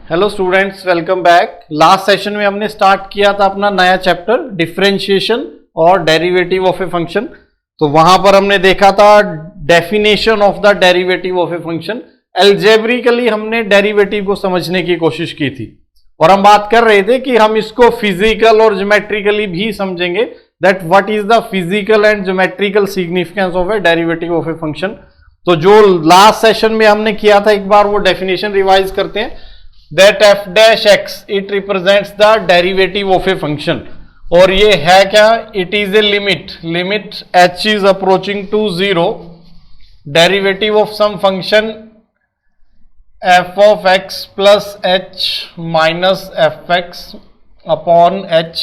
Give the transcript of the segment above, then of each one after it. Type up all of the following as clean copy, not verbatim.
Hello students, welcome back. Last session में हमने start किया था अपना नया चैप्टर डिफरेंशिएशन और डेरिवेटिव ऑफ ए फंक्शन। तो वहां पर हमने देखा था definition of the derivative of a function. Algebraically हमने डेरिवेटिव को समझने की कोशिश की थी और हम बात कर रहे थे कि हम इसको फिजिकल और ज्योमेट्रिकली भी समझेंगे, that what is the physical and geometrical significance of A derivative of a function. तो जो लास्ट सेशन में हमने किया था, एक बार वो डेफिनेशन रिवाइज करते हैं। That f dash x it represents the derivative of a function, और ये है क्या? It is a limit h is approaching to 0, derivative of some function f of x plus h minus fx upon h,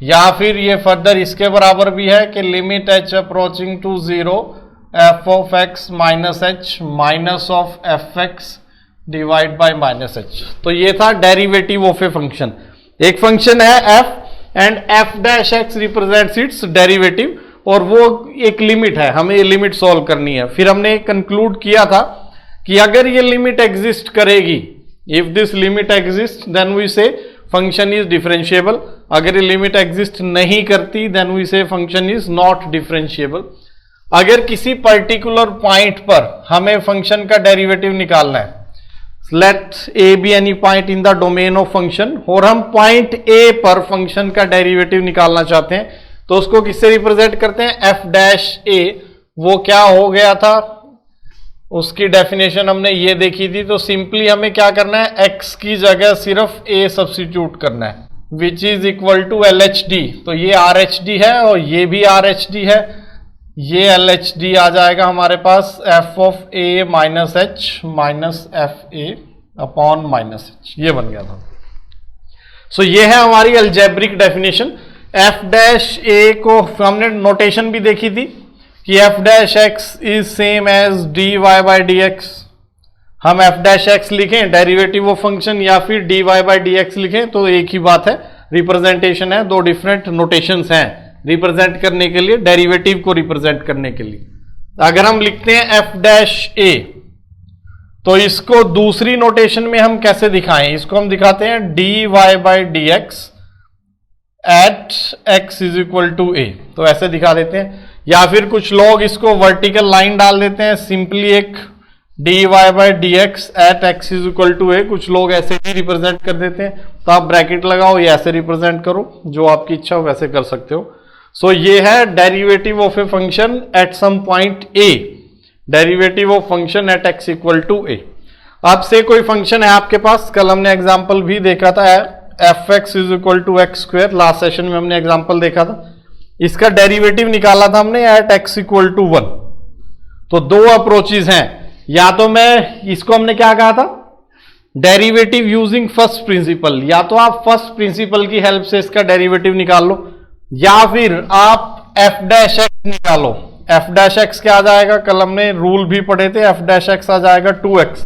या फिर ये further इसके बराबर भी है कि limit h approaching to 0 f of x minus h minus of fx divide by minus H. तो ये था डेरिवेटिव ऑफ ए फंक्शन। एक फंक्शन है f and f dash x represents it's derivative, और वो एक लिमिट है, हमें ये लिमिट सॉल्व करनी है। फिर हमने कंक्लूड किया था कि अगर ये लिमिट एग्जिस्ट करेगी, if this limit exist then we say function is differentiable. अगर ये लिमिट एग्जिस्ट नहीं करती then we say function is not differentiable. अगर किसी पर्टिकुलर पॉइंट पर हमें फंक्शन का डेरिवेटिव निकालना है, let a be any point in the domain of function, और हम पॉइंट a पर फंक्शन का डेरिवेटिव निकालना चाहते हैं, तो उसको किससे रिप्रेजेंट करते हैं? f dash a। वो क्या हो गया था, उसकी डेफिनेशन हमने ये देखी थी। तो सिंपली हमें क्या करना है, x की जगह सिर्फ a सब्स्टिट्यूट करना है, which is equal to LHD। तो ये RHD है और ये भी RHD है, ये LHD आ जाएगा हमारे पास f of a minus H minus F A upon minus H, ये बन गया था। सो ये है हमारी algebraic definition. f dash a को हमने नोटेशन भी देखी थी कि f dash x is same as dy by dx। हम f डैश x लिखें डेरिवेटिव ऑफ फंक्शन या फिर dy बाई dx लिखें तो एक ही बात है, रिप्रेजेंटेशन है। दो डिफरेंट नोटेशंस हैं रिप्रेजेंट करने के लिए, डेरिवेटिव को रिप्रेजेंट करने के लिए। अगर हम लिखते हैं f डैश a, तो इसको दूसरी नोटेशन में हम कैसे दिखाएं? इसको हम दिखाते हैं dy by dx at x is equal to a, तो ऐसे दिखा देते हैं। या फिर कुछ लोग इसको वर्टिकल लाइन डाल देते हैं, सिंपली एक dy by dx at x is equal to a। कुछ लोग ऐसे भी रिप्रेजेंट कर देते हैं, तो आप ब्रैकेट लगाओ या ऐसे रिप्रेजेंट करो, जो आपकी इच्छा हो वैसे कर सकते हो। सो ये है derivative of a function at some point a, derivative of function at x equal to a। अब से कोई फंक्शन है आपके पास, कल हमने एग्जांपल भी देखा था fx is equal to x square, last session में हमने एग्जांपल देखा था। इसका डेरिवेटिव निकाला था हमने एट x इक्वल टू 1। तो दो अप्रोचेज हैं, या तो मैं इसको हमने क्या कहा था, डेरिवेटिव यूजिंग फर्स्ट प्रिंसिपल, या तो आप फर्स्ट प्रिंसिपल की हेल्प से इसका डेरिवेटिव निकाल लो, या फिर आप f डैश x निकालो। f डैश x क्या आ जाएगा, कल हमने रूल भी पढ़े थे, f डैश x आ जाएगा 2x,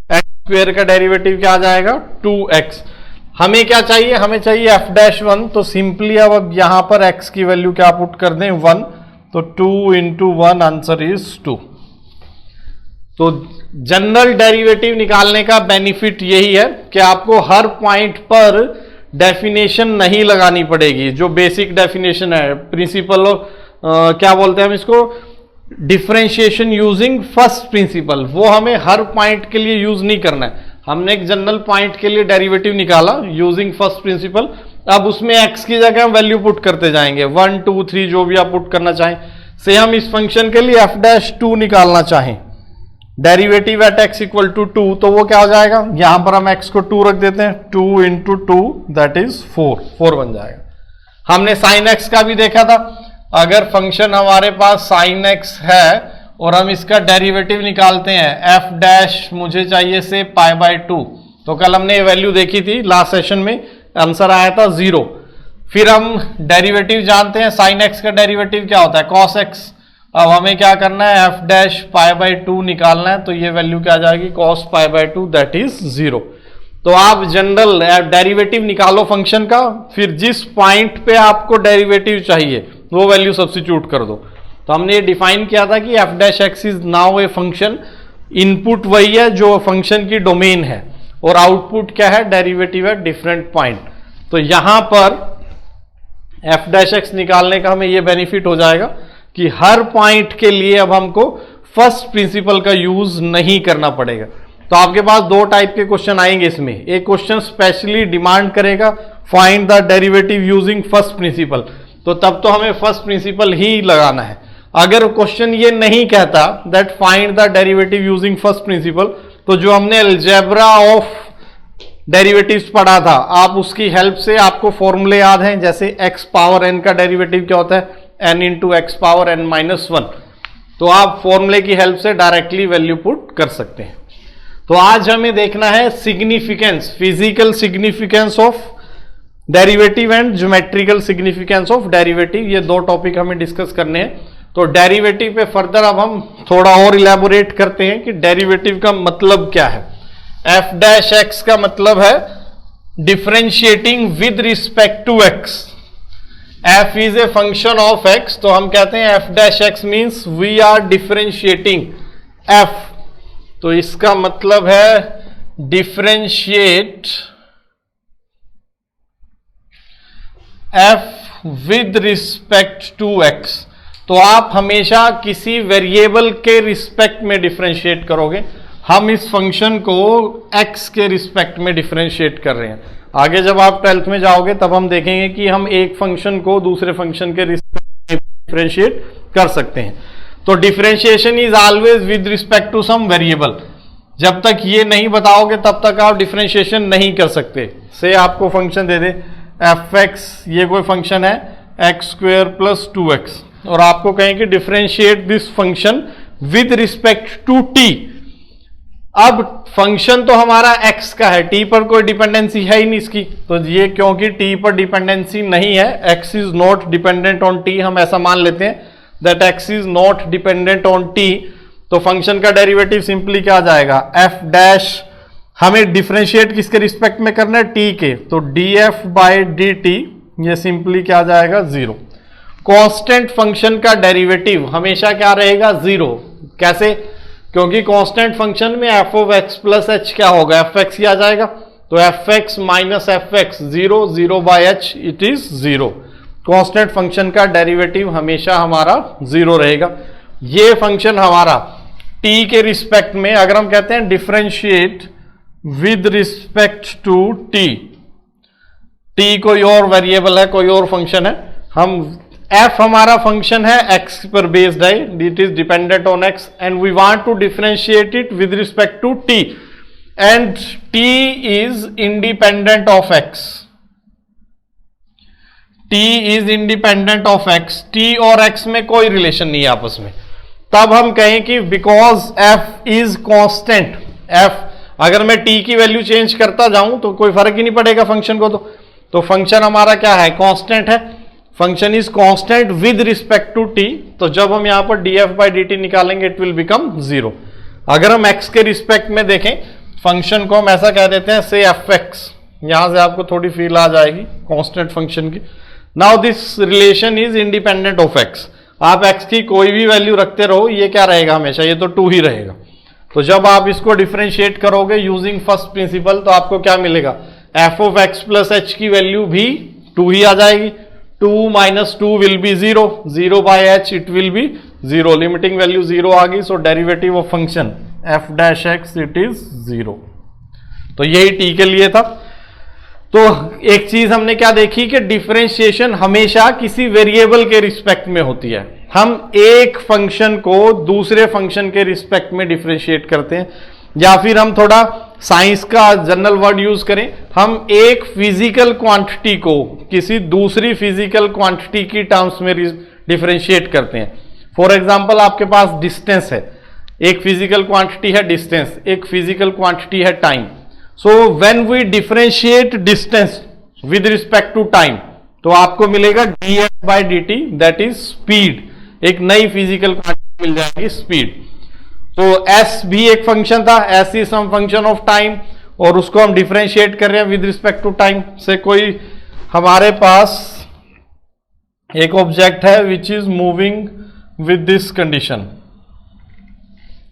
x स्क्वायर का डेरिवेटिव क्या आ जाएगा 2x। हमें क्या चाहिए, हमें चाहिए f डैश 1। तो सिंपली अब यहां पर x की वैल्यू क्या पुट कर दें 1, तो 2 इंटू 1 आंसर इज 2। तो जनरल डेरिवेटिव निकालने का बेनिफिट यही है कि आपको हर पॉइंट पर डेफिनेशन नहीं लगानी पड़ेगी। जो बेसिक डेफिनेशन है, प्रिंसिपल क्या बोलते हैं हम इसको, डिफरेंशिएशन यूजिंग फर्स्ट प्रिंसिपल, वो हमें हर पॉइंट के लिए यूज नहीं करना है। हमने एक जनरल पॉइंट के लिए डेरिवेटिव निकाला यूजिंग फर्स्ट प्रिंसिपल, अब उसमें x की जगह हम वैल्यू पुट करते जाएंगे, 1 2 3 जो भी आप पुट करना चाहें। से हम इस फंक्शन के लिए f डैश 2 निकालना चाहें, derivative at x equal to 2, तो वो क्या हो जाएगा, यहां पर हम x को 2 रख देते हैं, 2 इंटू 2 दैट इज 4 बन जाएगा। हमने साइन x का भी देखा था, अगर फंक्शन हमारे पास साइन x है और हम इसका डेरिवेटिव निकालते हैं, f डैश मुझे चाहिए से पाई बाय 2, तो कल हमने ये वैल्यू देखी थी लास्ट सेशन में, आंसर आया था 0। फिर हम डेरिवेटिव जानते हैं, साइन x का डेरिवेटिव क्या होता है, cos x। अब हमें क्या करना है, f डैश पाई बाय 2 निकालना है, तो ये वैल्यू क्या आ जाएगी, cos pi by 2 that is 0। तो आप जनरल डेरिवेटिव निकालो फंक्शन का, फिर जिस पॉइंट पे आपको डेरिवेटिव चाहिए वो वैल्यू सब्स्टिट्यूट कर दो। तो हमने ये डिफाइन किया था कि f dash x is now a function, input वही है जो फंक्शन की डोमेन है, और आउटपुट क्या है, डेरिवेटिव है डिफरेंट पॉइंट। तो यहां पर एफ डैश एक्स निकालने का हमें यह बेनिफिट हो जाएगा कि हर पॉइंट के लिए अब हमको फर्स्ट प्रिंसिपल का यूज नहीं करना पड़ेगा। तो आपके पास दो टाइप के क्वेश्चन आएंगे इसमें। एक क्वेश्चन स्पेशली डिमांड करेगा find the derivative using first principle, तो तब तो हमें फर्स्ट प्रिंसिपल ही लगाना है। अगर क्वेश्चन ये नहीं कहता that find the derivative using first principle, तो जो हमने अलजेब्रा ऑफ डेरिवेटिव्स पढ़ा था, आप उसकी हेल्प से आपको फॉर्मूले याद हैं, जैसे x पावर n का डेरिवेटिव क्या होता है, n into x power n minus 1। तो आप फॉर्मूले की हेल्प से डायरेक्टली वैल्यू पुट कर सकते हैं। तो आज हमें देखना है significance, physical significance of derivative and geometrical significance of derivative. ये दो टॉपिक हमें डिस्कस करने हैं। तो डेरिवेटिव पे फर्दर अब हम थोड़ा और इलेबोरेट करते हैं कि डेरिवेटिव का मतलब क्या है। एफ डैश एक्स का मतलब है differentiating with respect to X. F is a function of X, तो हम कहते हैं F dash X means we are differentiating F. तो इसका मतलब है differentiate F with respect to X. तो आप हमेशा किसी वेरिएबल के रिस्पेक्ट में डिफरेंशिएट करोगे। हम इस फंक्शन को x के रिस्पेक्ट में डिफरेंशिएट कर रहे हैं। आगे जब आप 12th में जाओगे तब हम देखेंगे कि हम एक फंक्शन को दूसरे फंक्शन के रिस्पेक्ट में डिफरेंशिएट कर सकते हैं। तो differentiation is always with respect to some variable. जब तक ये नहीं बताओगे तब तक आप डिफरेंशिएशन नहीं कर सकते। से आपको फंक्शन दे दे एफ एक्स, ये कोई फंक्शन है एक्स स्क्वेयर प्लस 2x, और आपको कहें कि differentiate this function with respect to T. अब फंक्शन तो हमारा x का है, t पर कोई डिपेंडेंसी है ही नहीं इसकी। तो ये क्योंकि t पर डिपेंडेंसी नहीं है, x is not dependent on t, हम ऐसा मान लेते हैं that x is not dependent on t। तो फंक्शन का डेरिवेटिव सिंपली क्या आ जाएगा, f डैश, हमें डिफरेंशिएट किसके रिस्पेक्ट में करना है, t के। तो df बाय dt ये सिंपली क्या आ जाएगा, 0। कांस्टेंट फंक्शन का डेरिवेटिव हमेशा क्या रहेगा, 0। कैसे, क्योंकि कांस्टेंट फंक्शन में f of x plus h क्या होगा, fx ही आ जाएगा। तो fx minus fx 0, 0 by h it is 0। Constant function का डेरिवेटिव हमेशा हमारा 0 रहेगा। ये फंक्शन हमारा t के रिस्पेक्ट में, अगर हम कहते हैं differentiate with respect to t, t कोई और वेरिएबल है, कोई और फंक्शन है, हम f हमारा फंक्शन है x पर बेस्ड है, it is dependent on x, and we want to differentiate it with respect to t, and t is independent of x। t is independent of x, t और x में कोई relation नहीं है आपस में। तब हम कहें कि because f is constant, f अगर मैं t की वैल्यू चेंज करता जाऊं तो कोई फर्क ही नहीं पड़ेगा फंक्शन को। तो फंक्शन हमारा क्या है, कांस्टेंट है। Function is constant with respect to t। तो जब हम यहां पर df बाई dt निकालेंगे इट विल बिकम 0। अगर हम x के रिस्पेक्ट में देखें फंक्शन को, हम ऐसा कह देते हैं से fx, यहां से आपको थोड़ी फील आ जाएगी कांस्टेंट फंक्शन की। Now this relation is independent of x। आप x की कोई भी वैल्यू रखते रहो, ये क्या रहेगा हमेशा, ये तो 2 ही रहेगा। तो जब आप इसको डिफरेंशिएट करोगे यूजिंग फर्स्ट प्रिंसिपल तो आपको क्या मिलेगा, f of x plus h की वैल्यू भी 2 ही आ जाएगी। 2 minus 2 will be 0, 0 by h it will be 0, limiting value 0 आ गई। So derivative of function f dash x it is 0। तो यही t के लिए था। तो एक चीज हमने क्या देखी कि डिफरेंशिएशन हमेशा किसी वेरिएबल के रिस्पेक्ट में होती है। हम एक फंक्शन को दूसरे फंक्शन के रिस्पेक्ट में डिफरेंशिएट करते हैं, या फिर हम थोड़ा साइंस का जनरल वर्ड यूज करें, हम एक फिजिकल क्वांटिटी को किसी दूसरी फिजिकल क्वांटिटी की टर्म्स में डिफरेंशिएट करते हैं। फॉर एग्जांपल आपके पास डिस्टेंस है, एक फिजिकल क्वांटिटी है डिस्टेंस, एक फिजिकल क्वांटिटी है time. So when we differentiate distance with respect to time तो आपको मिलेगा df by dt, that is speed. एक नई फिजिकल क्वांटिटी मिल जाएगी, स्पीड। तो s भी एक फंक्शन था, s is some function of time, और उसको हम डिफरेंशिएट कर रहे हैं विद रिस्पेक्ट टू टाइम से। कोई हमारे पास एक ऑब्जेक्ट है which is moving with this condition,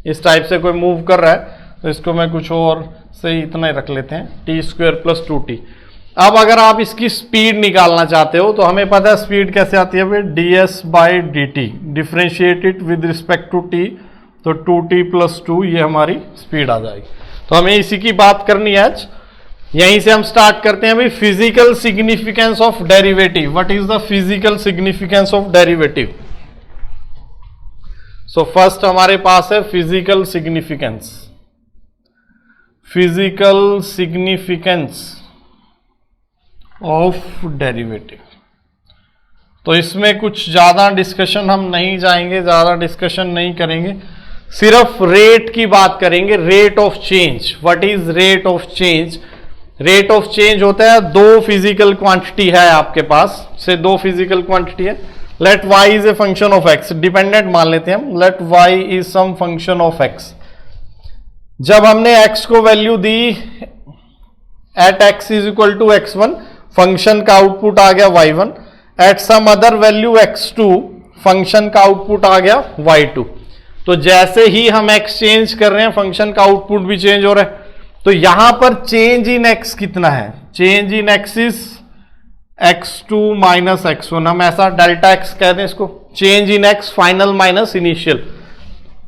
इस टाइप से कोई मूव कर रहा है, तो इसको मैं कुछ और से इतना ही रख लेते हैं, टी स्क्वायर प्लस 2t। अब अगर आप इसकी स्पीड निकालना चाहते हो तो हमें पता है स्पीड कैसे आती है भाई, ds by D T, differentiated with respect to t, तो 2t प्लस 2 ये हमारी स्पीड आ जाएगी। तो हमें इसी की बात करनी है आज। यहीं से हम स्टार्ट करते हैं भाई, physical significance of derivative. What is the physical significance of derivative? So first हमारे पास है physical significance. Physical significance of derivative, तो इसमें कुछ ज्यादा डिस्कशन हम नहीं जाएंगे, ज्यादा डिस्कशन नहीं करेंगे, सिर्फ रेट की बात करेंगे, rate of change. What is rate of change? Rate of change होता है, दो फिजिकल क्वांटिटी है आपके पास, से दो फिजिकल क्वांटिटी है। Let y is a function of x, dependent मान लेते हैं हम, let y is some function of x। जब हमने x को वैल्यू दी at x is equal to x1, function का आउटपुट आ गया y1, at some other value x2, function का आउटपुट आ गया y2। तो जैसे ही हम x चेंज कर रहे हैं फंक्शन का आउटपुट भी चेंज हो रहा है। तो यहां पर चेंज इन x कितना है? Change in x is x2 minus x1, हम ऐसा डेल्टा x कहते हैं इसको, change in x final minus initial.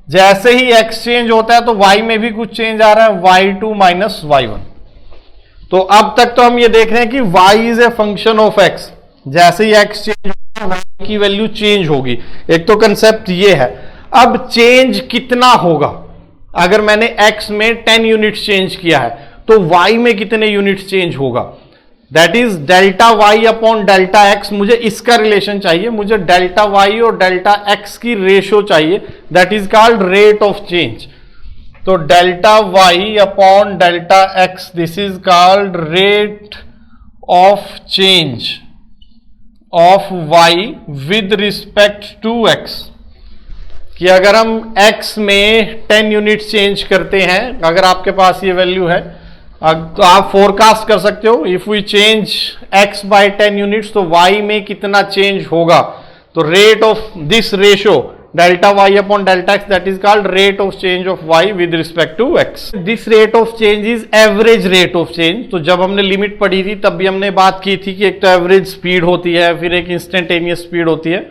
जैसे ही x चेंज होता है तो y में भी कुछ चेंज आ रहा है, y2 माइनस y1। तो अब तक तो हम ये देख रहे हैं कि y is a function of x, जैसे ही x चेंज होगा y की वैल्यू चेंज होगी। एक तो कंसेप्ट ये है। अब चेंज कितना होगा? अगर मैंने x में 10 यूनिट्स चेंज किया है तो y में कितने यूनिट्स चेंज होगा? That is delta y upon delta x। मुझे इसका रिलेशन चाहिए, मुझे डेल्टा y और डेल्टा x की रेशो चाहिए, that is called rate of change. तो delta y upon delta x, this is called rate of change of y with respect to x। कि अगर हम x में 10 यूनिट्स चेंज करते हैं, अगर आपके पास ये वैल्यू है तो आप फोरकास्ट कर सकते हो, if we change x by 10 units तो y में कितना चेंज होगा। तो rate of this ratio delta y upon delta x, that is called rate of change of y with respect to x। This rate of change is average rate of change. तो जब हमने limit पढ़ी थी तब भी हमने बात की थी कि एक तो एवरेज स्पीड होती है, फिर एक इंस्टेंटेनियस स्पीड होती है।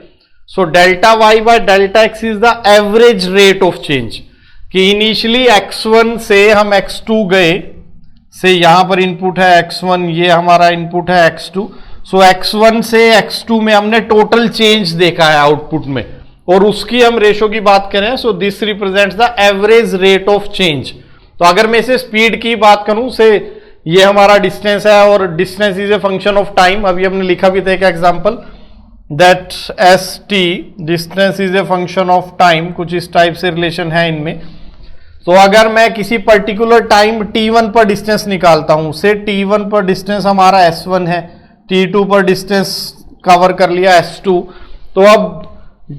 So delta y by delta x is the average rate of change. कि इनिशियली x1 से हम x2 गए, से यहां पर इनपुट है x1, ये हमारा इनपुट है x2। सो x1 से x2 में हमने टोटल चेंज देखा है आउटपुट में, और उसकी हम रेशो की बात करें। So this represents the average rate of change. तो अगर मैं इसे स्पीड की बात करूं, से ये हमारा डिस्टेंस है और distance is a function of time. अभी हमने लिखा भी था एक example, that S T distance is a function of time, कुछ इस टाइप से रिलेशन है इनमें। तो अगर मैं किसी पर्टिकुलर टाइम t1 पर डिस्टेंस निकालता हूं, से t1 पर डिस्टेंस हमारा s1 है, t2 पर डिस्टेंस कवर कर लिया s2, तो अब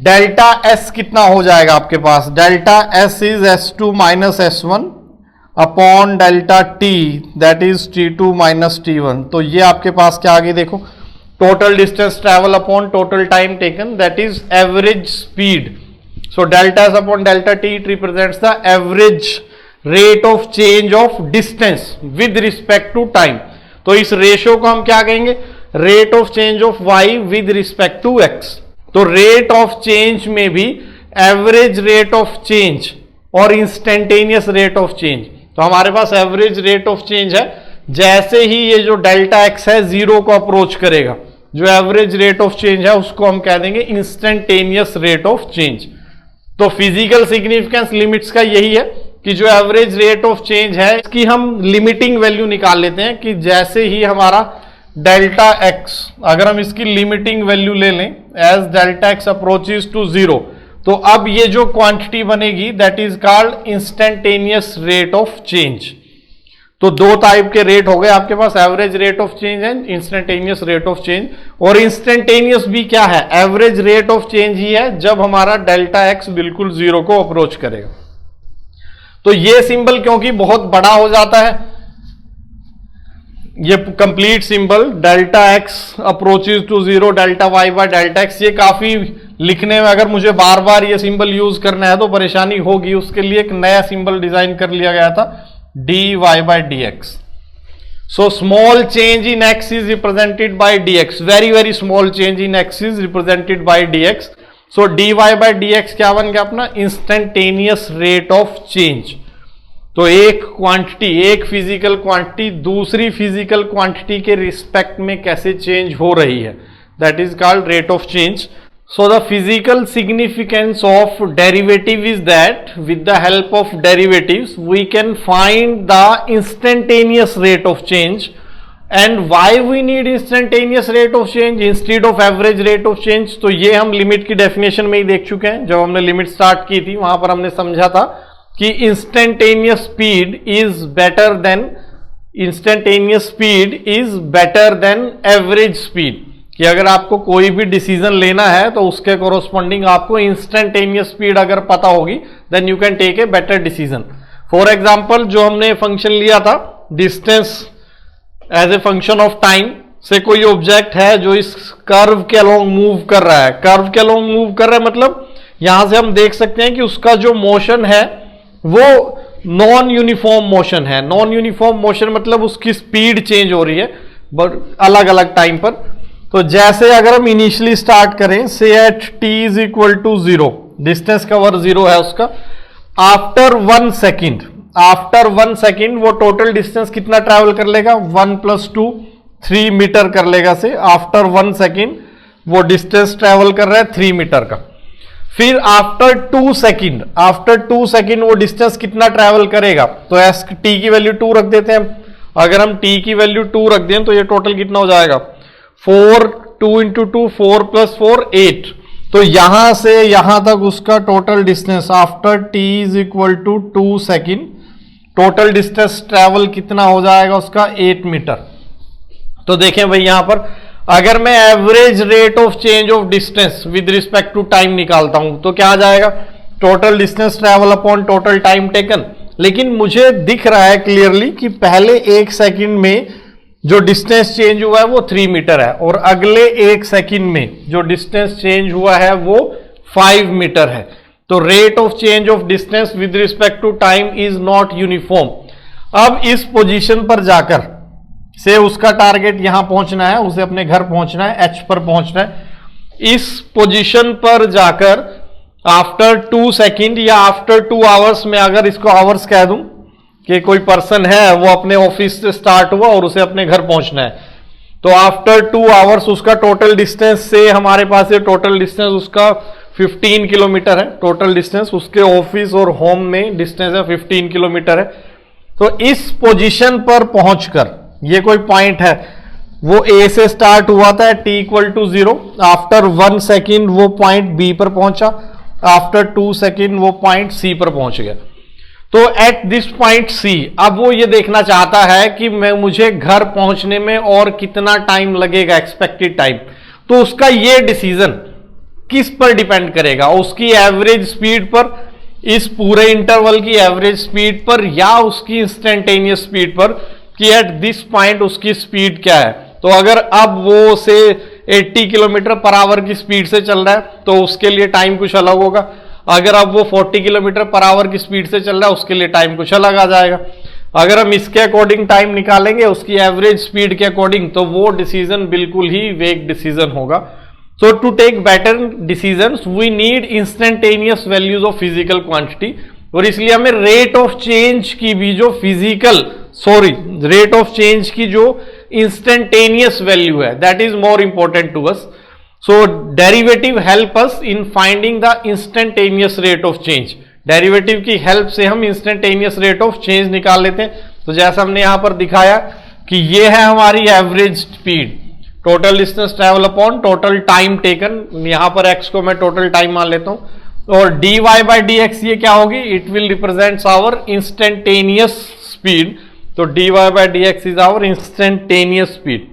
डेल्टा s कितना हो जाएगा आपके पास? Delta s is s2 minus s1 upon delta t, that is t2 minus t1। तो ये आपके पास क्या आगे देखो, total distance travel upon total time taken, that is average speed. So delta s upon delta t, it represents the average rate of change of distance with respect to time. तो इस ratio को हम क्या कहेंगे? Rate of change of y with respect to x। तो rate of change में भी average rate of change और इंस्टेंटेनियस रेट ऑफ चेंज। तो हमारे पास एवरेज रेट ऑफ चेंज है, जैसे ही ये जो डेल्टा x है जीरो को अप्रोच करेगा, जो एवरेज रेट ऑफ चेंज है उसको हम कह देंगे इंस्टेंटेनियस रेट ऑफ चेंज। तो फिजिकल सिग्निफिकेंस लिमिट्स का यही है कि जो एवरेज रेट ऑफ चेंज है इसकी हम लिमिटिंग वैल्यू निकाल लेते हैं, कि जैसे ही हमारा डेल्टा x, अगर हम इसकी लिमिटिंग वैल्यू ले लें as delta x approaches to zero, तो अब ये जो क्वांटिटी बनेगी that is called instantaneous rate of change. तो दो टाइप के रेट हो गए आपके पास, average rate of change and instantaneous rate of change. और इंस्टेंटेनियस भी क्या है? एवरेज रेट ऑफ चेंज ही है जब हमारा डेल्टा x बिल्कुल जीरो को अप्रोच करेगा। तो ये सिंबल क्योंकि बहुत बड़ा हो जाता है, ये complete symbol delta x approaches to zero delta y by delta x, ये काफी लिखने में अगर मुझे बार बार ये सिंबल यूज करना है तो परेशानी होगी, उसके लिए एक नया सिंबल डिजाइन कर लिया गया था dy by dx. So small change in x is represented by dx. Very small change in x is represented by dx. So dy by dx क्या बन गया अपना? Instantaneous rate of change. तो एक क्वांटिटी, एक फिजिकल क्वांटिटी दूसरी physical quantity के respect में कैसे चेंज हो रही है, that is called rate of change. So the physical significance of derivative is that with the help of derivatives we can find the instantaneous rate of change. And why we need instantaneous rate of change instead of average rate of change? तो ये हम limit की definition में ही देख चुके हैं. जब हमने लिमिट स्टार्ट की थी वहां पर हमने समझा था कि instantaneous speed is better than average speed. कि अगर आपको कोई भी डिसीजन लेना है तो उसके कोरोस्पोंडिंग आपको इंस्टेंटेनियस स्पीड अगर पता होगी then you can take a better decision. For example जो हमने फंक्शन लिया था distance as a function of time से, कोई ऑब्जेक्ट है जो इस कर्व के अलोंग मूव कर रहा है. कर्व के अलोंग मूव कर रहा है मतलब यहां से हम देख सकते हैं कि उसका जो मोशन है वो नॉन यूनिफॉर्म मोशन है. नॉन यूनिफॉर्म मोशन मतलब उसकी स्पीड चेंज हो रही है बट अलग अलग टाइम पर. तो जैसे अगर हम इनिशियली स्टार्ट करें say at t is equal to 0, distance cover 0 है उसका. आफ्टर 1 सेकेंड वो टोटल डिस्टेंस कितना ट्रैवल कर लेगा? 1 + 2 3 मीटर कर लेगा. से आफ्टर 1 सेकेंड वो डिस्टेंस ट्रैवल कर रहा है 3 मीटर का. फिर आफ्टर 2 सेकेंड वो डिस्टेंस कितना ट्रैवल करेगा? तो एस t की वैल्यू 2 रख देते हैं. अगर हम t की वैल्यू 2 रख दें तो ये टोटल कितना हो जाएगा? 4 2 × 2 4 + 4 8. तो यहां से यहां तक उसका total distance after t is equal to 2 second total distance travel कितना हो जाएगा उसका? 8 मीटर. तो देखें भाई यहां पर अगर मैं average rate of change of distance with respect to time निकालता हूं तो क्या आ जाएगा? Total distance travel upon total time taken. लेकिन मुझे दिख रहा है क्लियरली कि पहले 1 सेकेंड में जो डिस्टेंस चेंज हुआ है वो 3 मीटर है और अगले 1 सेकेंड में जो डिस्टेंस चेंज हुआ है वो 5 मीटर है. तो rate of change of distance with respect to time is not uniform. अब इस पोजीशन पर जाकर से उसका टारगेट यहां पहुंचना है, उसे अपने घर पहुंचना है, H पर पहुंचना है. इस पोजीशन पर जाकर आफ्टर 2 सेकेंड या आफ्टर 2 आवर्स में अगर इसको आवर्स कह दूं कि कोई पर्सन है वो अपने ऑफिस से स्टार्ट हुआ और उसे अपने घर पहुंचना है, तो आफ्टर 2 आवर्स उसका टोटल डिस्टेंस से हमारे पास ये टोटल डिस्टेंस उसका 15 किलोमीटर है. टोटल डिस्टेंस उसके ऑफिस और होम में डिस्टेंस है 15 किलोमीटर है. तो इस पोजीशन पर पहुंचकर ये कोई पॉइंट है वो A से स्टार्ट हुआ था t = 0. आफ्टर 1 सेकेंड वो पॉइंट B पर पहुंचा. आफ्टर 2 सेकेंड वो पॉइंट C पर पहुंच गया. तो एट दिस पॉइंट C अब वो ये देखना चाहता है कि मुझे घर पहुंचने में और कितना टाइम लगेगा, एक्सपेक्टेड टाइम. तो उसका ये डिसीजन किस पर डिपेंड करेगा? उसकी एवरेज स्पीड पर, इस पूरे इंटरवल की एवरेज स्पीड पर, या उसकी इंस्टेंटेनियस स्पीड पर कि एट दिस पॉइंट उसकी स्पीड क्या है. तो अगर अब वो से 80 किलोमीटर पर आवर की स्पीड से चल रहा है तो उसके लिए टाइम कुछ अलग होगा. अगर अब वो 40 किलोमीटर पर आवर की स्पीड से चल रहा है उसके लिए टाइम कुछ अलग आ जाएगा. अगर हम इसके अकॉर्डिंग टाइम निकालेंगे उसकी एवरेज स्पीड के अकॉर्डिंग तो वो डिसीजन बिल्कुल ही वेग डिसीजन होगा. So to take better decisions we need instantaneous values of physical quantity. और इसलिए हमें रेट ऑफ चेंज की भी जो रेट ऑफ चेंज की जो इंस्टेंटेनियस वैल्यू है that is more important to us. So derivative help us in finding the instantaneous rate of change. Derivative की हेल्प से हम इंस्टेंटेनियस रेट ऑफ चेंज निकाल लेते हैं. तो जैसा हमने यहां पर दिखाया कि ये है हमारी average speed, total distance travel upon total time taken. यहां पर x को मैं टोटल टाइम मान लेता हूं. और dy by dx ये क्या होगी? It will represents our instantaneous speed. तो dy by dx is our instantaneous speed.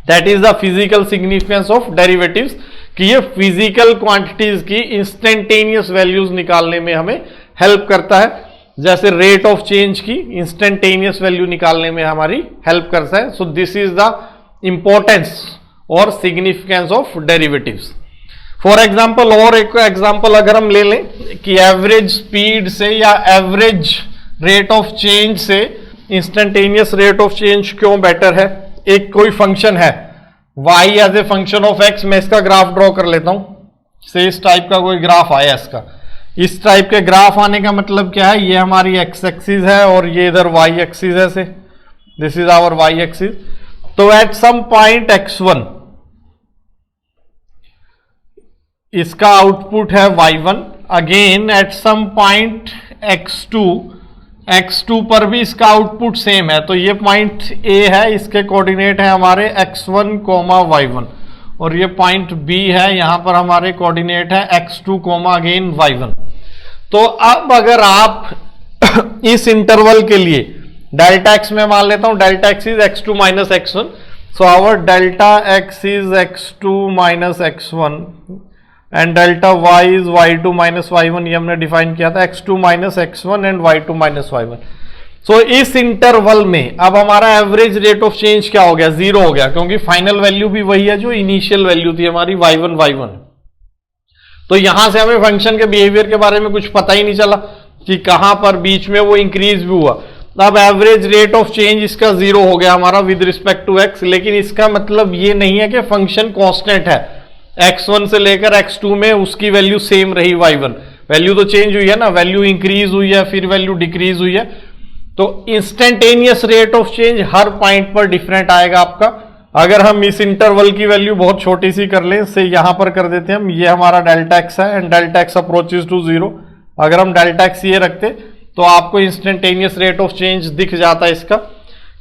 That is the physical significance of derivatives कि ये फिजिकल क्वांटिटीज की इंस्टेंटेनियस वैल्यूज निकालने में हमें हेल्प करता है. जैसे रेट ऑफ चेंज की इंस्टेंटेनियस वैल्यू निकालने में हमारी हेल्प करता है. So this is the importance और significance of derivatives. For example, और एक एग्जाम्पल अगर हम ले लें कि एवरेज स्पीड से या एवरेज रेट ऑफ चेंज से इंस्टेंटेनियस रेट ऑफ चेंज क्यों बेटर है? एक कोई फंक्शन है y as a function of x, मैं इसका ग्राफ ड्रॉ कर लेता हूं से इस टाइप का कोई ग्राफ आया इसका। इस टाइप के ग्राफ आने का मतलब क्या है? ये हमारी x एक्सिस है और ये इधर y एक्सिस है say, this is our y axis. तो एट सम पॉइंट x1 इसका आउटपुट है y1, again eight some point x2 पर भी इसका आउटपुट सेम है। तो ये पॉइंट A है, इसके कोऑर्डिनेट है हमारे x1, y1 और ये पॉइंट B है, यहां पर हमारे कोऑर्डिनेट है x2, अगेन y1। तो अब अगर आप इस इंटरवल के लिए डेल्टा x में मान लेता हूं, delta x is x2 minus x1, so our delta x is x2 minus x1 and delta y is y2 minus y1, ये हमने डिफाइन किया था x2 minus x1 and y2 minus y1। सो इस interval में अब हमारा एवरेज रेट ऑफ चेंज क्या हो गया? 0 हो गया, क्योंकि फाइनल वैल्यू भी वही है जो इनिशियल वैल्यू थी हमारी y1। तो यहां से हमें फंक्शन के बिहेवियर के बारे में कुछ पता ही नहीं चला कि कहां पर बीच में वो इंक्रीज भी हुआ। अब एवरेज रेट ऑफ चेंज इसका 0 हो गया हमारा विद रिस्पेक्ट टू x, लेकिन इसका मतलब ये नहीं है कि फंक्शन कांस्टेंट है। x1 से लेकर x2 में उसकी वैल्यू सेम रही y1, वैल्यू तो चेंज हुई है ना, वैल्यू इंक्रीज हुई है, फिर वैल्यू डिक्रीज हुई है। तो instantaneous rate of change her point पर डिफरेंट आएगा आपका। अगर हम इस इंटरवल की वैल्यू बहुत छोटी सी कर लें, से यहां पर कर देते हैं हम, ये हमारा डेल्टा x है and delta x approaches to 0। अगर हम डेल्टा x ये रखते तो आपको इंस्टेंटेनियस रेट ऑफ चेंज दिख जाता है इसका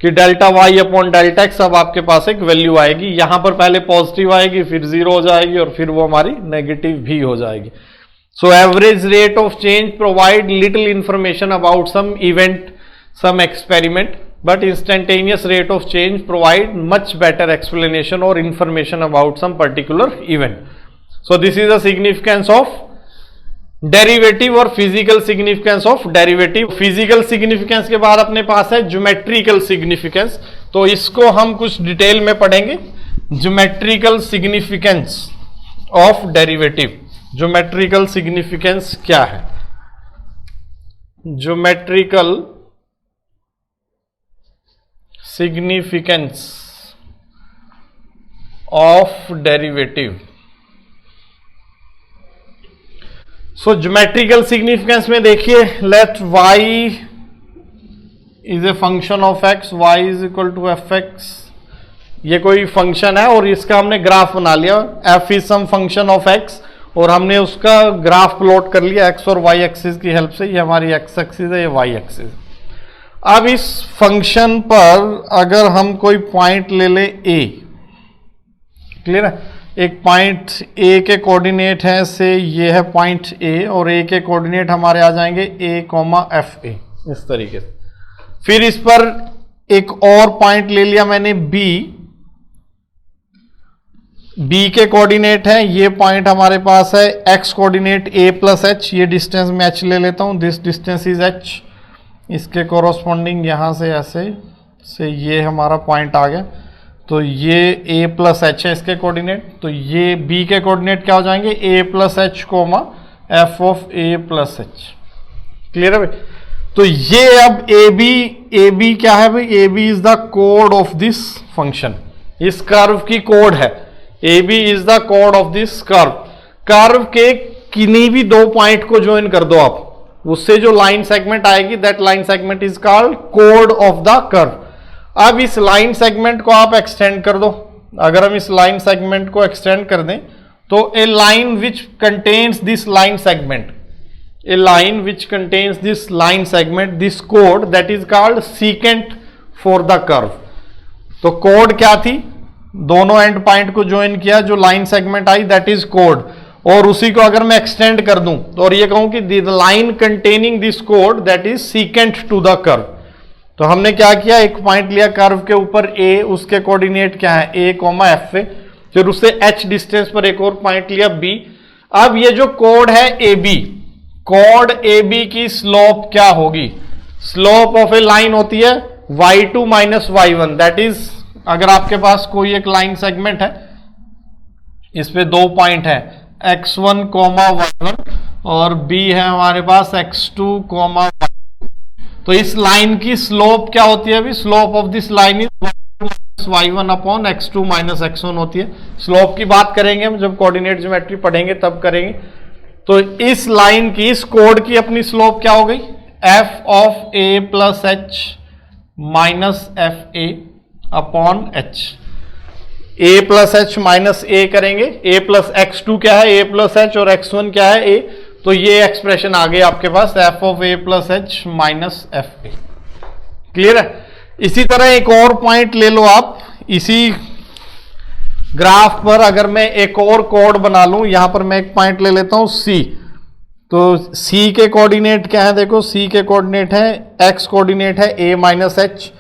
कि delta y upon delta x, अब आपके पास एक वैल्यू आएगी, यहां पर पहले पॉजिटिव आएगी, फिर 0 हो जाएगी और फिर वो हमारी नेगेटिव भी हो जाएगी। So average rate of change provide little information about some event, some experiment, but instantaneous rate of change provide much better explanation or information about some particular event. So this is the significance of derivative और physical significance of derivative। physical significance के बाद अपने पास है geometrical significance, तो इसको हम कुछ detail में पढ़ेंगे। geometrical significance of derivative, geometrical significance क्या है? geometrical significance of derivative। So geometrical significance में देखिए, let y is a function of x, y is equal to f x. ये कोई फंक्शन है और इसका हमने ग्राफ बना लिया, f is some function of x और हमने उसका ग्राफ प्लॉट कर लिया x और y एक्सिस की हेल्प से। ये हमारी x एक्सिस है, ये y एक्सिस। अब इस फंक्शन पर अगर हम कोई पॉइंट ले ले a, क्लियर है, एक पॉइंट a के कोऑर्डिनेट है से ये है पॉइंट a और a के कोऑर्डिनेट हमारे आ जाएंगे a, f a, इस तरीके से। फिर इस पर एक और पॉइंट ले लिया मैंने b के कोऑर्डिनेट है, ये पॉइंट हमारे पास है x coordinate a plus h, ये डिस्टेंस मैं h ले लेता हूं, दिस डिस्टेंस इज h। इसके कोरोस्पोंडिंग यहां से ऐसे से ये हमारा पॉइंट आ गया, तो ये a प्लस एच है इसके कोऑर्डिनेट। तो ये b के कोऑर्डिनेट क्या हो जाएंगे? a plus H coma f of a plus H. Clear है भाई? तो ये अब a b क्या है भाई? a b is the code of this function, इस कर्व की कोड है। a b is the code of this curve. Curve के किन्हीं भी दो पॉइंट को ज्वाइन कर दो आप, उससे जो लाइन सेगमेंट आएगी, that line segment is called code of the curve. अब इस लाइन सेगमेंट को आप एक्सटेंड कर दो। अगर हम इस लाइन सेगमेंट को एक्सटेंड कर दें तो a line which contains this line segment, a line which contains this line segment, this कोड that is called secant for the curve. तो कोड क्या थी? दोनों एंड पॉइंट को ज्वाइन किया, जो लाइन सेगमेंट आई दैट इज कोड। और उसी को अगर मैं एक्सटेंड कर दूं और ये कहूं कि द लाइन कंटेनिंग दिस कोड that is secant to the curve. तो हमने क्या किया? एक पॉइंट लिया कर्व के ऊपर a, उसके कोऑर्डिनेट क्या है? a, f है। फिर उससे h डिस्टेंस पर एक और पॉइंट लिया b। अब ये जो कोड है ab, कोड ab की स्लोप क्या होगी? स्लोप ऑफ ए लाइन होती है y2 minus y1, that is अगर आपके पास कोई एक लाइन सेगमेंट है, इस पे दो पॉइंट है x1, y1 और b है हमारे पास x2, y2। तो इस लाइन की स्लोप क्या होती है अभी, slope of this line is y1 upon x2 minus x1 होती है। स्लोप की बात करेंगे हम जब कोऑर्डिनेट ज्योमेट्री पढ़ेंगे तब करेंगे। तो इस लाइन की, इस कोड की अपनी स्लोप क्या हो गई, f of a plus h minus F A upon h. a plus h minus a करेंगे, a प्लस x2 क्या है, a प्लस एच, और x1 क्या है, a। तो ये एक्सप्रेशन आ गई आपके पास f of a plus h minus F A. Clear है। इसी तरह एक और पॉइंट ले लो आप, इसी ग्राफ पर अगर मैं एक और कोड बना लूं, यहां पर मैं एक पॉइंट ले लेता हूं C। तो C के कोऑर्डिनेट क्या है, देखो C के कोऑर्डिनेट है, x कोऑर्डिनेट है a माइनस एच।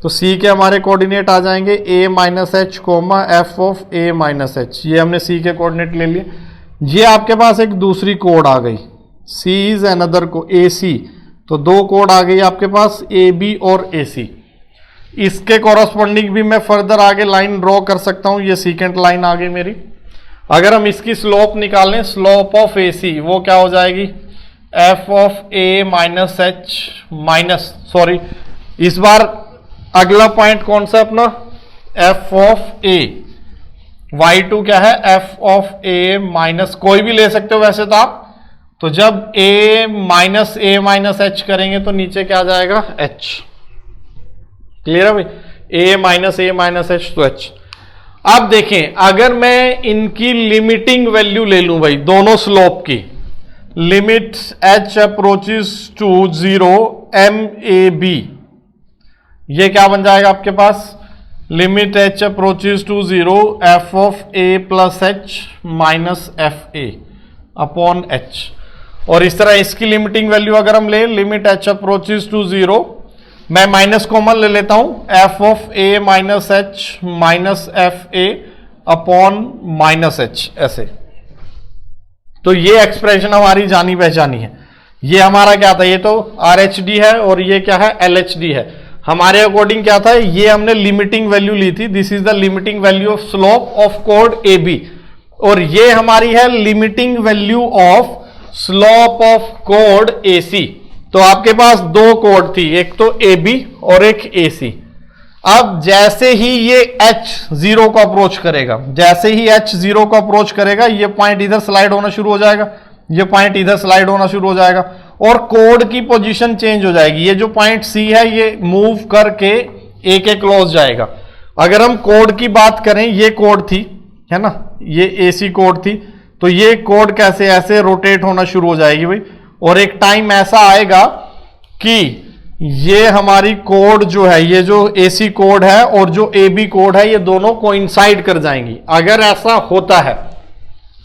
तो C के हमारे कोऑर्डिनेट आ जाएंगे a minus H coma f of a minus H. ये हमने C के कोऑर्डिनेट ले लिए। ये आपके पास एक दूसरी कोड आ गई, C इज अनदर को AC। तो दो कोड आ गई आपके पास AB और AC। इसके कॉरस्पॉन्डिंग भी मैं फर्दर आगे लाइन ड्रॉ कर सकता हूं, ये सेकंड लाइन आ गई मेरी। अगर हम इसकी स्लोप निकालें, स्लोप ऑफ AC वो क्या हो जाएगी, f of a minus H minus, sorry इस बार अगला पॉइंट कौन सा अपना, f ऑफ a, y2 क्या है, f ऑफ a माइनस, कोई भी ले सकते हो वैसे तो आप। तो जब a माइनस h करेंगे तो नीचे क्या आ जाएगा, h। क्लियर है भाई, a माइनस h तो h। अब देखें, अगर मैं इनकी लिमिटिंग वैल्यू ले लूं भाई, दोनों स्लोप की, limit h approaches to 0 MAB, ये क्या बन जाएगा आपके पास, limit h approaches to 0 f of a plus h minus F A upon h। और इस तरह इसकी लिमिटिंग वैल्यू अगर हम ले, लिमिट h अप्रोचेस टू 0, मैं माइनस कॉमन ले लेता हूं, f of a minus H minus F A upon minus H, ऐसे। तो ये एक्सप्रेशन हमारी जानी पहचानी है। ये हमारा क्या था, ये तो RHD है और ये क्या है, LHD है। हमारे अकॉर्डिंग क्या था, ये हमने लिमिटिंग वैल्यू ली थी, this is the limiting value of slope of code AB। और ये हमारी है limiting value of slope of code AC। तो आपके पास दो कोड थी, एक तो AB और एक AC। अब जैसे ही ये H 0 को अप्रोच करेगा, जैसे ही H 0 को अप्रोच करेगा, ये पॉइंट इधर स्लाइड होना शुरू हो जाएगा, ये पॉइंट इधर स्लाइड होना शुरू हो जाएगा और कोड की पोजीशन चेंज हो जाएगी। ये जो पॉइंट C है ये मूव करके A के क्लोज जाएगा। अगर हम कोड की बात करें, ये कोड थी, है ना, ये AC कोड थी, तो ये कोड कैसे ऐसे रोटेट होना शुरू हो जाएगी भाई। और एक टाइम ऐसा आएगा कि ये हमारी कोड जो है, ये जो AC कोड है और जो AB कोड है, ये दोनों कोइंसाइड कर जाएंगी, अगर ऐसा होता है।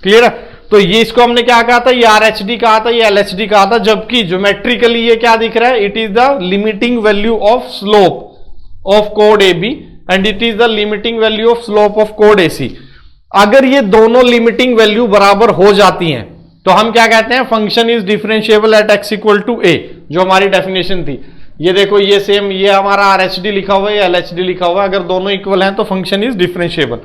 क्लियर है। तो ये इसको हमने क्या कहा था, ये RHD कहा था, ये LHD कहा था, जबकि ज्योमेट्रिकली ये क्या दिख रहा है, it is the limiting value of slope of code AB and it is the limiting value of slope of code AC। अगर ये दोनों लिमिटिंग वैल्यू बराबर हो जाती हैं तो हम क्या कहते हैं, function is differentiable at x equal to a, जो हमारी डेफिनेशन थी। ये देखो, ये सेम, ये हमारा RHD लिखा हुआ है, LHD लिखा हुआ है। अगर दोनों इक्वल हैं तो फंक्शन इज डिफरेंशिएबल।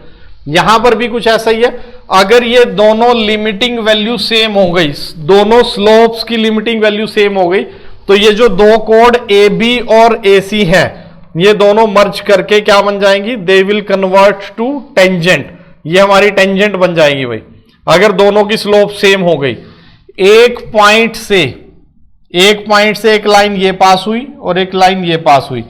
यहां पर भी कुछ ऐसा ही है, अगर ये दोनों लिमिटिंग वैल्यू सेम हो गई, दोनों स्लोप्स की लिमिटिंग वैल्यू सेम हो गई, तो ये जो दो कोड AB और AC है, ये दोनों मर्ज करके क्या बन जाएंगी, they will convert to tangent. ये हमारी टेंजेंट बन जाएगी भाई, अगर दोनों की स्लोप सेम हो गई। एक पॉइंट से एक लाइन ये पास हुई और एक लाइन ये पास हुई।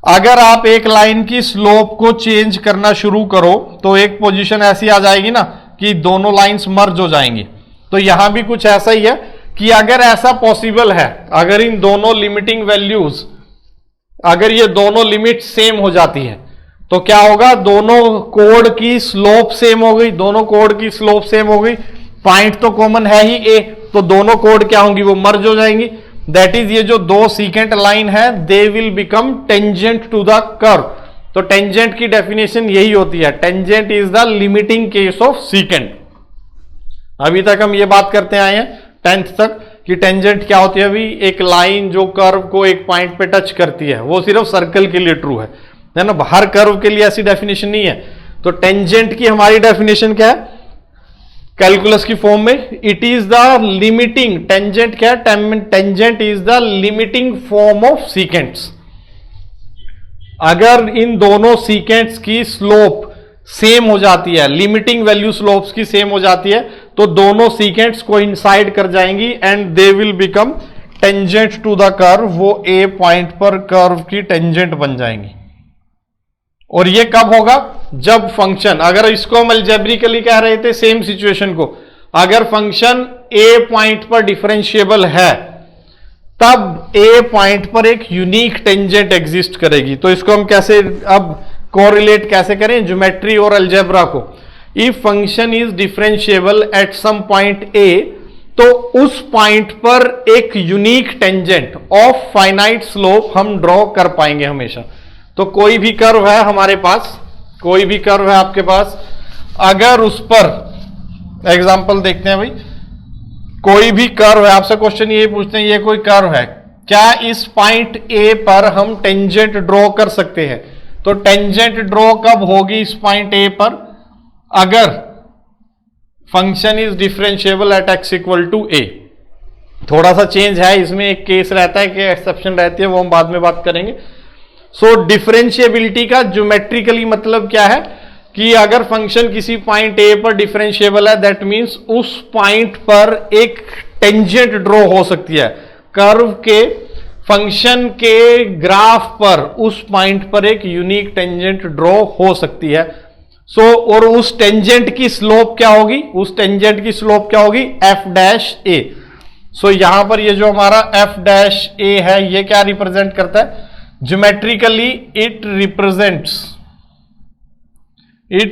अगर आप एक लाइन की स्लोप को चेंज करना शुरू करो तो एक पोजीशन ऐसी आ जाएगी ना कि दोनों लाइंस मर्ज हो जाएंगी। तो यहां भी कुछ ऐसा ही है कि अगर ऐसा पॉसिबल है, अगर इन दोनों लिमिटिंग वैल्यूज, अगर ये दोनों लिमिट सेम हो जाती है तो क्या होगा, दोनों कोड की स्लोप सेम हो गई, दोनों कोड की स्लोप सेम हो गई, पॉइंट तो कॉमन है ही A, तो दोनों कोड क्या होंगी, वो मर्ज हो जाएंगी। दैट इज, ये जो दो सीकेंट लाइन है, they will become tangent to the curve. तो टेंजेंट की डेफिनेशन यही होती है, tangent is the limiting case of secant. अभी तक हम ये बात करते आए हैं 10th तक कि टेंजेंट क्या होती है। अभी एक लाइन जो कर्व को एक पॉइंट पे टच करती है, वो सिर्फ सर्कल के लिए ट्रू है ना, हर कर्व के लिए ऐसी डेफिनेशन नहीं है। तो टेंजेंट की हमारी डेफिनेशन क्या है, कैलकुलस की फॉर्म में, it is the limiting tangent, क्या tangent is the limiting form of secants. अगर इन दोनों सीकेंट्स की स्लोप सेम हो जाती है, लिमिटिंग वैल्यू स्लोप्स की सेम हो जाती है, तो दोनों सीकेंट्स कोइंसाइड कर जाएंगी and they will become tangent to the curve. वो ए पॉइंट पर कर्व की टेंजेंट बन जाएंगी। और ये कब होगा? जब फंक्शन, अगर इसको हम अलजेब्रिकली कह रहे थे सेम सिचुएशन को, अगर फंक्शन ए पॉइंट पर डिफरेंशिएबल है तब ए पॉइंट पर एक यूनिक टेंजेंट एग्जिस्ट करेगी। तो इसको हम कैसे अब कोरिलेट कैसे करें ज्योमेट्री और अलजेब्रा को? If function is differentiable at some point ए, तो उस पॉइंट पर एक unique tangent of finite slope हम ड्रॉ कर पाएंगे हमेशा। तो कोई भी कर्व है हमारे पास, कोई भी कर्व है आपके पास, अगर उस पर एग्जांपल देखते हैं भाई, कोई भी कर्व है, आपसे क्वेश्चन ये पूछते हैं ये कोई कर्व है, क्या इस पॉइंट ए पर हम टेंजेंट ड्रॉ कर सकते हैं? तो टेंजेंट ड्रॉ कब होगी इस पॉइंट ए पर? अगर function is differentiable at x equal to a. थोड़ा सा चेंज है इसमें, एक केस रहता है कि एक्सेप्शन रहती है, वो हम बाद में बात करेंगे। सो डिफरेंशिएबिलिटी का ज्योमेट्रिकली मतलब क्या है कि अगर फंक्शन किसी पॉइंट ए पर डिफरेंशिएबल है, दैट मींस उस पॉइंट पर एक टेंजेंट ड्रॉ हो सकती है कर्व के, फंक्शन के ग्राफ पर उस पॉइंट पर एक यूनिक टेंजेंट ड्रॉ हो सकती है। सो और उस टेंजेंट की स्लोप क्या होगी? उस टेंजेंट की स्लोप क्या होगी? एफ डैश ए। सो यहां पर ये जो हमारा एफ डैश ए है, ये क्या रिप्रेजेंट करता है? Geometrically it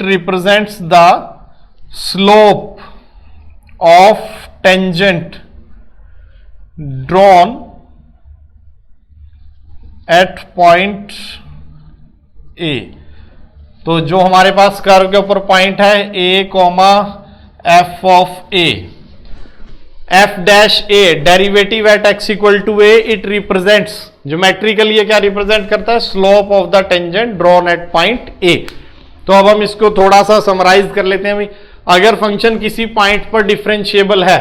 represents the slope of tangent drawn at point ए। तो जो हमारे पास कर्व के ऊपर पॉइंट है a comma f of a, f dash a derivative at x equal to a, it represents geometrically ये क्या रिप्रेजेंट करता है? Slope of the tangent drawn at point ए। तो अब हम इसको थोड़ा सा समराइज कर लेते हैं भाई। अगर फंक्शन किसी पॉइंट पर डिफरेंशिएबल है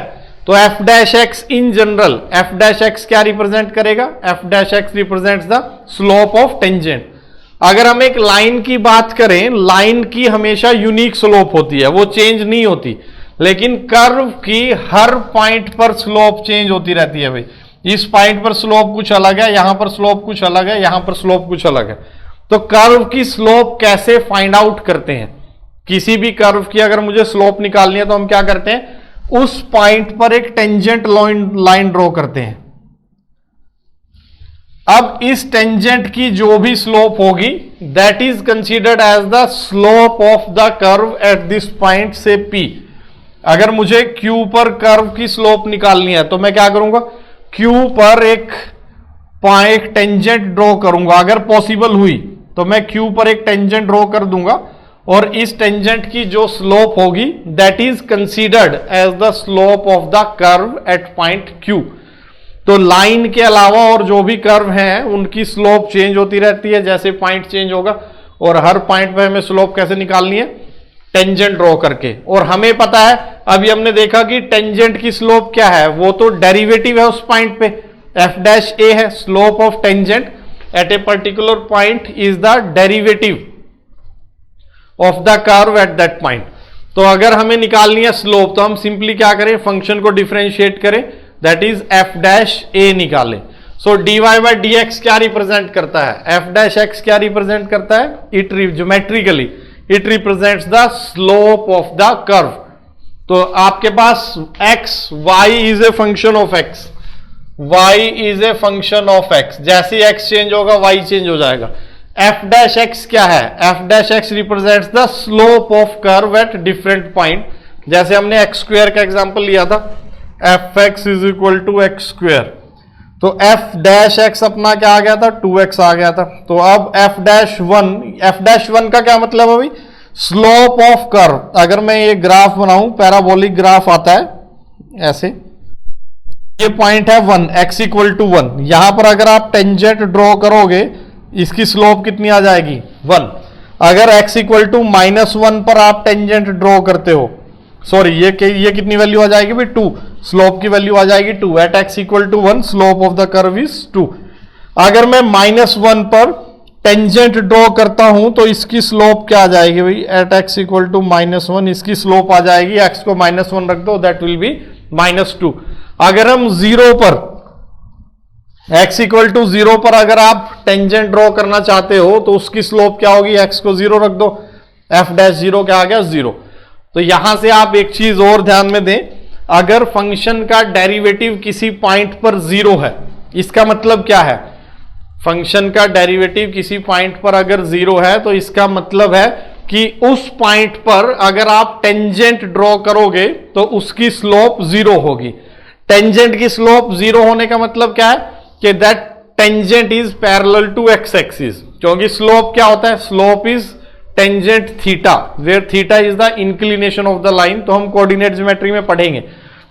तो f dash x in general, F dash x क्या रिप्रेजेंट करेगा? F dash x represents the slope of tangent. अगर हम एक लाइन की बात करें, लाइन की हमेशा यूनिक स्लोप होती है, वो चेंज नहीं होती, लेकिन कर्व की हर पॉइंट पर स्लोप चेंज होती रहती है भाई। इस पॉइंट पर स्लोप कुछ अलग है, यहां पर स्लोप कुछ अलग है, यहां पर स्लोप कुछ अलग है। तो कर्व की स्लोप कैसे फाइंड आउट करते हैं? किसी भी कर्व की अगर मुझे स्लोप निकालनी है तो हम क्या करते हैं? उस पॉइंट पर एक टेंजेंट लाइन ड्रॉ करते हैं। अब इस टेंजेंट की जो भी स्लोप होगी that is considered as the slope of the curve at this point से P। अगर मुझे Q पर कर्व की स्लोप निकालनी है तो मैं क्या करूंगा? Q पर एक टेंजेंट ड्रॉ करूंगा। अगर पॉसिबल हुई तो मैं Q पर एक टेंजेंट ड्रॉ कर दूंगा और इस टेंजेंट की जो स्लोप होगी that is considered as the slope of the curve at point Q। तो लाइन के अलावा और जो भी कर्व हैं उनकी स्लोप चेंज होती रहती है जैसे पॉइंट चेंज होगा, और हर पॉइंट पे हमें स्लोप कैसे निकालनी है? टेंजेंट ड्रॉ करके। और हमें पता है, अभी हमने देखा कि टेंजेंट की स्लोप क्या है, वो तो डेरिवेटिव है उस पॉइंट पे, एफ डैश ए है। Slope of tangent at a particular point is the derivative of the curve at that point. तो अगर हमें निकालनी है स्लोप तो हम सिंपली क्या करें? फंक्शन को डिफरेंशिएट करें, that is f dash a निकालें। So d y by d x क्या रिप्रेजेंट करता है? एफ डैश एक्स क्या रिप्रेजेंट करता है? It geometrically it represents the slope of the curve. तो आपके पास x, y is a function of x, y is a function of x. जैसे ही एक्स चेंज होगा वाई चेंज हो जाएगा। एफ डैश एक्स क्या है? F dash x represents the slope of curve at different point. जैसे हमने x square का एग्जांपल लिया था, f x is equal to x square, तो एफ डैश एक्स अपना क्या आ गया था? 2x आ गया था। तो अब एफ डैश वन का क्या मतलब है भाई? Slope of curve. अगर मैं ये ग्राफ बनाऊं, पैराबोलिक ग्राफ आता है ऐसे, ये पॉइंट है 1, x इक्वल टू 1। यहां पर अगर आप टेंजेंट ड्रॉ करोगे इसकी स्लोप कितनी आ जाएगी? 1। अगर x इक्वल टू -1 पर आप टेंजेंट ड्रॉ करते हो, सॉरी ये कितनी वैल्यू आ जाएगी भाई 2, स्लोप की वैल्यू आ जाएगी 2, at x equal to 1 slope of the curve is 2। अगर मैं -1 पर टेंजेंट ड्रॉ करता हूं तो इसकी स्लोप क्या आ जाएगी भाई, एट x इक्वल टू -1 इसकी स्लोप आ जाएगी, x को -1 रख दो, दैट विल बी -2। अगर हम 0 पर x इक्वल टू 0 पर अगर आप टेंजेंट ड्रॉ करना चाहते हो तो उसकी स्लोप क्या होगी, x को 0 रख दो, f डैश 0 क्या आ गया 0। तो यहां से आप एक चीज और ध्यान में दें, अगर फंक्शन का डेरिवेटिव किसी पॉइंट पर 0 है, इसका मतलब क्या है, फंक्शन का डेरिवेटिव किसी पॉइंट पर अगर 0 है तो इसका मतलब है कि उस पॉइंट पर अगर आप टेंजेंट ड्रॉ करोगे तो उसकी स्लोप 0 होगी। टेंजेंट की स्लोप 0 होने का मतलब क्या है कि that tangent is parallel to x axis, क्योंकि स्लोप क्या होता है, slope is tangent theta, where theta is the inclination of the line. तो हम कोऑर्डिनेट ज्योमेट्री में पढ़ेंगे।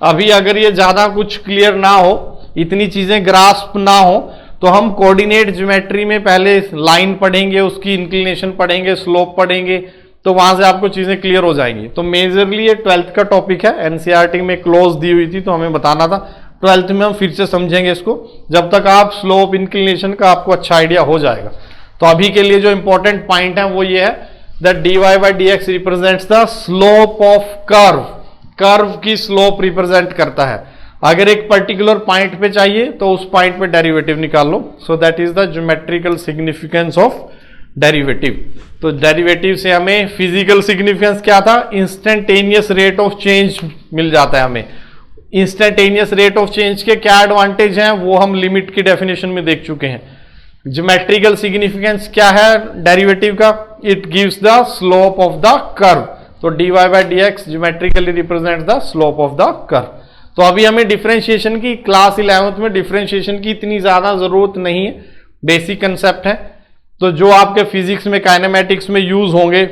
अभी अगर ये ज्यादा कुछ क्लियर ना हो, इतनी चीजें ग्रास्प ना हो, तो हम कोऑर्डिनेट ज्योमेट्री में पहले लाइन पढ़ेंगे, उसकी इंक्लिनेशन पढ़ेंगे, स्लोप पढ़ेंगे, तो वहां से आपको चीजें क्लियर हो जाएंगी। तो मेजरली ये 12th का टॉपिक है, एनसीईआरटी में क्लोज दी हुई थी तो हमें बताना था, 12th में हम फिर से समझेंगे इसको, जब तक आप स्लोप इंक्लिनेशन का आपको अच्छा आइडिया हो जाएगा। तो अभी के लिए जो इंपॉर्टेंट पॉइंट है वो ये है that dy by dx represents the slope of curve, curve की स्लोप रिप्रेजेंट करता है। अगर एक पर्टिकुलर पॉइंट पे चाहिए तो उस पॉइंट पे डेरिवेटिव निकाल लो, so that is the geometrical significance of derivative. तो डेरिवेटिव से हमें फिजिकल सिग्निफिकेंस क्या था, इंस्टेंटेनियस रेट ऑफ चेंज मिल जाता है हमें। इंस्टेंटेनियस रेट ऑफ चेंज के क्या एडवांटेज हैं वो हम लिमिट की डेफिनेशन में देख चुके हैं। ज्योमेट्रिकल सिग्निफिकेंस क्या है डेरिवेटिव का, it gives the slope of the curve. तो dy by dx geometrically represents the slope of the curve. तो अभी हमें डिफरेंशिएशन की, क्लास 11th में डिफरेंशिएशन की इतनी ज्यादा जरूरत नहीं है, बेसिक कंसेप्ट है। तो जो आपके फिजिक्स में काइनेमेटिक्स में यूज होंगे,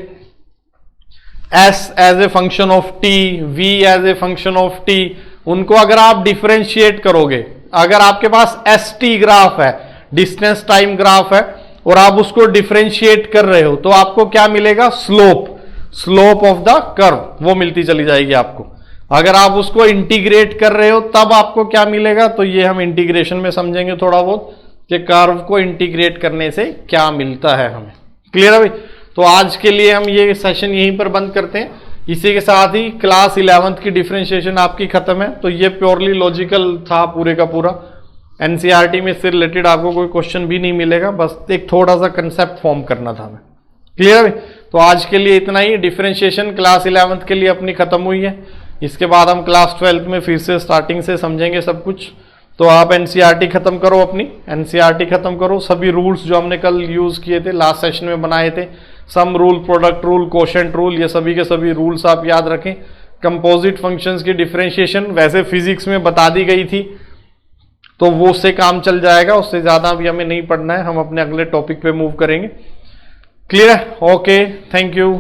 s as a function of t, v as a function of t, उनको अगर आप डिफरेंशिएट करोगे, अगर आपके पास st ग्राफ है, डिस्टेंस टाइम ग्राफ है, और आप उसको डिफरेंशिएट कर रहे हो तो आपको क्या मिलेगा, slope, slope of the curve वो मिलती चली जाएगी आपको। अगर आप उसको इंटीग्रेट कर रहे हो तब आपको क्या मिलेगा, तो ये हम इंटीग्रेशन में समझेंगे थोड़ा बहुत कि कर्व को इंटीग्रेट करने से क्या मिलता है हमें। क्लियर है भाई? तो आज के लिए हम ये सेशन यहीं पर बंद करते हैं। इसी के साथ ही क्लास 11th की डिफरेंशिएशन आपकी खत्म है। तो ये प्योरली लॉजिकल था पूरे का पूरा, एनसीईआरटी में इससे रिलेटेड आपको कोई क्वेश्चन भी नहीं मिलेगा, बस एक थोड़ा सा कंसेप्ट फॉर्म करना था हमें। क्लियर है भाई? तो आज के लिए इतना ही। डिफरेंशिएशन क्लास 11th के लिए अपनी खत्म हुई है। इसके बाद हम क्लास 12th में फिर से स्टार्टिंग से समझेंगे सब कुछ। तो आप एनसीईआरटी खत्म करो, अपनी एनसीईआरटी खत्म करो, सभी रूल्स जो हमने कल यूज किए थे, लास्ट सेशन में बनाए थे, sum rule, product rule, quotient rule, ये सभी के सभी रूल्स आप याद रखें। कंपोजिट फंक्शंस की डिफरेंशिएशन वैसे फिजिक्स में बता दी गई थी तो वो उससे काम चल जाएगा, उससे ज्यादा अभी हमें नहीं पढ़ना है, हम अपने अगले टॉपिक पे मूव करेंगे। क्लियर है? Okay, thank you.